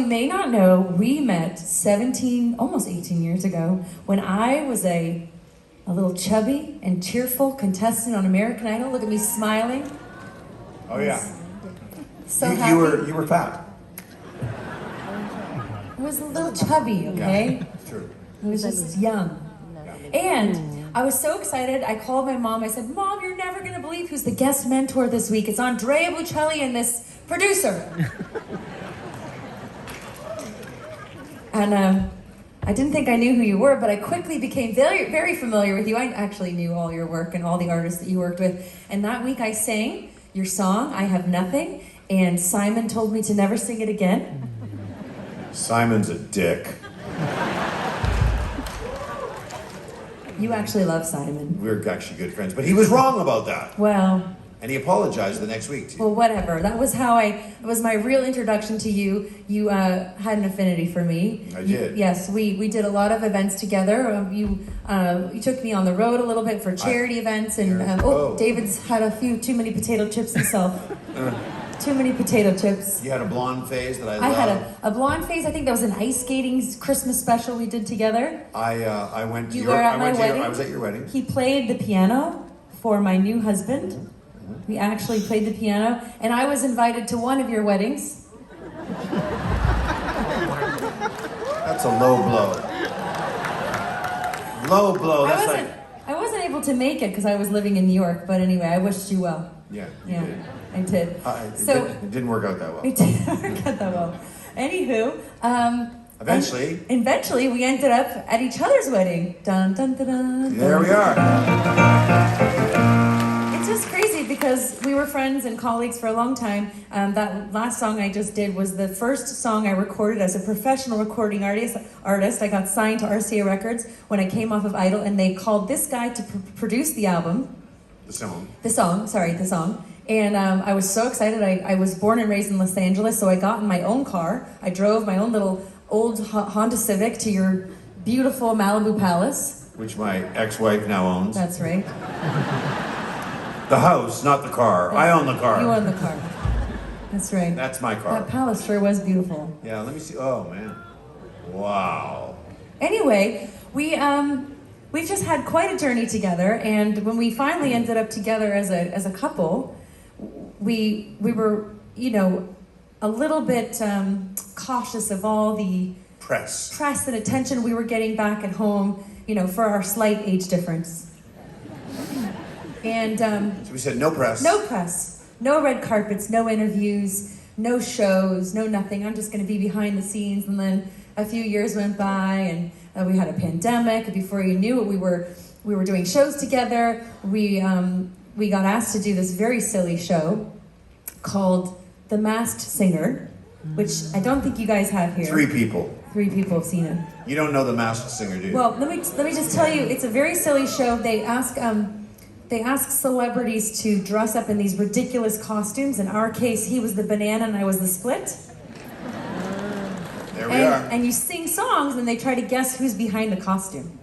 You may not know, we met 17, almost 18 years ago when I was a little chubby and cheerful contestant on American Idol. Look at me smiling. Oh yeah. So happy. You were fat. I was a little chubby, okay? Yeah, true. I was just young. And I was so excited, I called my mom. I said, Mom, you're never gonna believe who's the guest mentor this week. It's Andrea Bocelli and this producer. And I didn't think I knew who you were, but I quickly became very, very familiar with you. I actually knew all your work and all the artists that you worked with. And that week I sang your song, I Have Nothing, and Simon told me to never sing it again. Simon's a dick. You actually love Simon. We're actually good friends, but he was wrong about that. Well. And he apologized the next week to you. Well, whatever. That was it was my real introduction to you. You had an affinity for me. I did. Yes, we did a lot of events together. You took me on the road a little bit for charity events, and David's had a few too many potato chips himself. Too many potato chips. You had a blonde phase that I loved. I had a blonde phase. I think that was an ice skating Christmas special we did together. I went to you were at my wedding. I was at your wedding. He played the piano for my new husband. We actually played the piano, and I was invited to one of your weddings. That's a low blow. Low blow. I wasn't able to make it because I was living in New York, but anyway, I wished you well. Yeah, you did. I did. It didn't work out that well. It didn't work out that well. Anywho, Eventually, we ended up at each other's wedding. Dun, dun, dun, dun, there we are. It's just crazy because we were friends and colleagues for a long time. That last song I just did was the first song I recorded as a professional recording artist. I got signed to RCA Records when I came off of Idol, and they called this guy to produce the album. The song. And I was so excited. I was born and raised in Los Angeles, so I got in my own car. I drove my own little old Honda Civic to your beautiful Malibu Palace. Which my ex-wife now owns. That's right. The house, not the car. I own the car. You own the car. That's right. That's my car. That palace sure was beautiful. Yeah, let me see. Oh, man. Wow. Anyway, we just had quite a journey together, and when we finally ended up together as a couple, we were, a little bit cautious of all the press and attention we were getting back at home, for our slight age difference. And so we said no press. No press. No red carpets, no interviews, no shows, no nothing. I'm just going to be behind the scenes. And then a few years went by, and we had a pandemic. Before you knew it, we were doing shows together. We got asked to do this very silly show called The Masked Singer, which I don't think you guys have here. 3 people. 3 people have seen it. You don't know The Masked Singer, do you? Well, let me just tell you, it's a very silly show. They ask celebrities to dress up in these ridiculous costumes. In our case, he was the banana and I was the split. There we are. And you sing songs and they try to guess who's behind the costume.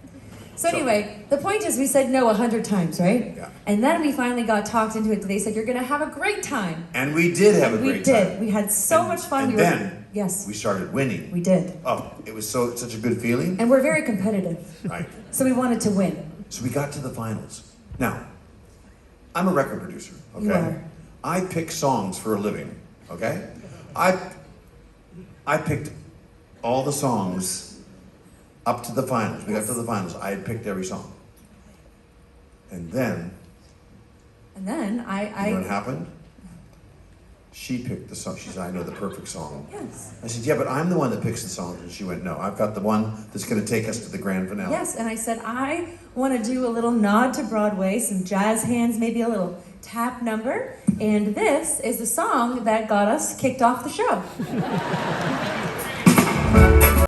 So anyway, the point is we said no 100 times, right? Yeah. And then we finally got talked into it. They said, you're going to have a great time. And we did have a great time. We did. We had so much fun. And yes, we started winning. We did. Oh, it was such a good feeling. And we're very competitive. Right. So we wanted to win. So we got to the finals. Now, I'm a record producer, okay? You are. I pick songs for a living, okay? I picked all the songs up to the finals. We got to the finals. I had picked every song. And then I... You know what happened? She picked the song. She said, I know the perfect song. Yes. I said, yeah, but I'm the one that picks the songs. And she went, no, I've got the one that's going to take us to the grand finale. Yes, and I said, I want to do a little nod to Broadway, some jazz hands, maybe a little tap number. And this is the song that got us kicked off the show.